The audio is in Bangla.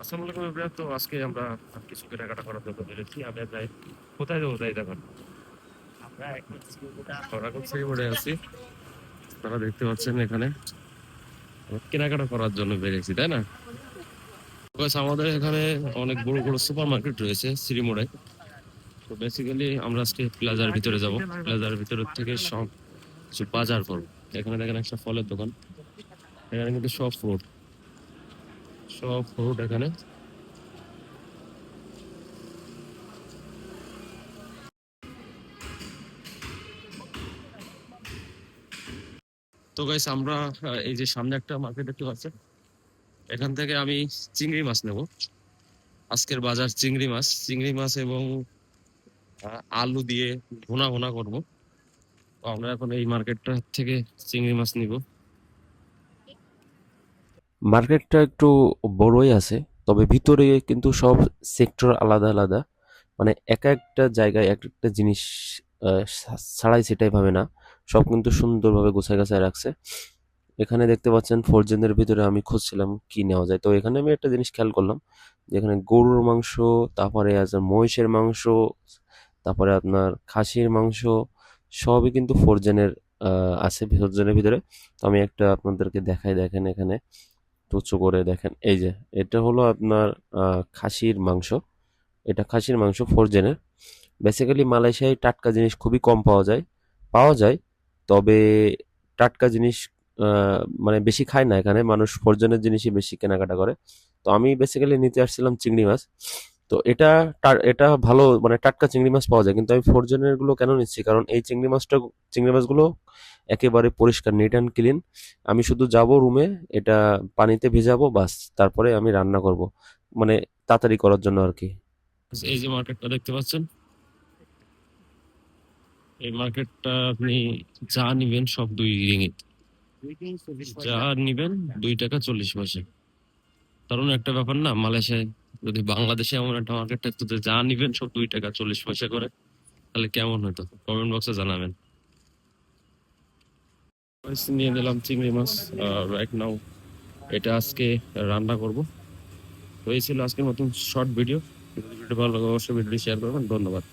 আসসালামু আলাইকুম এভরিওয়ান। তো আজকে আমরা কিছু কেনাকাটা করার জন্য বেরোচ্ছি। আমরা যাই কোথায় যাবো তাই দেখুন। আমরা এখন শ্রীমোড়ে আছি। আপনারা দেখতে পাচ্ছেন এখানে কেনাকাটা করার জন্য বেরিয়েছি, তাই না? Because আমাদের এখানে অনেক বড় বড় সুপার মার্কেট রয়েছে শ্রীমোড়ে। তো বেসিক্যালি আমরা আজকে প্লাজার ভিতরে যাব। প্লাজার ভিতরে থেকে সব কিছু বাজার করবো। এখানে দেখেন একটা ফলের দোকান। এখানে কিন্তু সব ফ্রুট এখানে। তো গাইস আমরা এই যে সামনে একটা মার্কেট দেখতে পাচ্ছেন, এখান থেকে আমি চিংড়ি মাছ নেব। আজকের বাজার চিংড়ি মাছ এবং আলু দিয়ে ভুনা ভুনা করবো। তো আমরা এখন এই মার্কেটটা থেকে চিংড়ি মাছ নিব। মার্কেটটা একটু বড়ই আছে, তবে ভিতরে কিন্তু সব সেক্টর আলাদা আলাদা। মানে এক একটা জায়গায় এক একটা জিনিস ছাড়াই সেটাই ভাবে না, সব কিন্তু সুন্দরভাবে গোছায় গাছায় রাখছে। এখানে দেখতে পাচ্ছেন ফোরজেনের ভিতরে আমি খুঁজছিলাম কি নেওয়া যায়, তো এখানে আমি একটা জিনিস খেয়াল করলাম যে এখানে গরুর মাংস, তারপরে আছে মহিষের মাংস, তারপরে আপনার খাসির মাংস, সবই কিন্তু ফোরজেনের আছে ফোরজেনের ভিতরে। তো আমি একটা আপনাদেরকে দেখাই, দেখেন এখানে উঁচু করে দেখেন, এই যে এটা হলো আপনার খাসির মাংস। এটা খাসির মাংস ফোরজেনের। বেসিক্যালি মালয়েশিয়ায় টাটকা জিনিস খুবই কম পাওয়া যায়, তবে টাটকা জিনিস মানে বেশি খায় না এখানে মানুষ, ফোরজেনের জিনিসই বেশি কেনাকাটা করে। তো আমি বেসিক্যালি নিতে আসছিলাম চিংড়ি মাছ। তো এটা ভালো, মানে টাটকা চিংড়ি মাছ পাওয়া যায়, কিন্তু আমি ফোরজেনের গুলো কেন নিচ্ছি, কারণ এই চিংড়ি মাছগুলো একেবারে পরিষ্কার, নিট অ্যান্ড ক্লিন। আমি শুধু যাব রুমে, এটা পানিতে ভিজাবো, বাস তারপরে আমি রান্না করব, মানে তাড়াতাড়ি করার জন্য আর কি। এই যে মার্কেটটা দেখতে পাচ্ছেন, এই মার্কেটটা আপনি যা নিবেন সব 2 রিঙ্গিত। যা নিবেন 2 টাকা 40 পয়সা। কারণ একটা ব্যাপার না, মালয়েশিয়ায় যদি বাংলাদেশে এমন একটা মার্কেট থাকতো যে যা নিবেন সব 2 টাকা 40 পয়সা করে, তাহলে কেমন হতো? কমেন্ট বক্সে জানাবেন। নিয়ে নিলাম চিংড়ি মাছ রাইট নাও। এটা আজকে রান্না করব। তো এই ছিল আজকের মতন শর্ট ভিডিও। যদি ভিডিও ভালো লাগে অবশ্যই ভিডিও শেয়ার করবেন। ধন্যবাদ।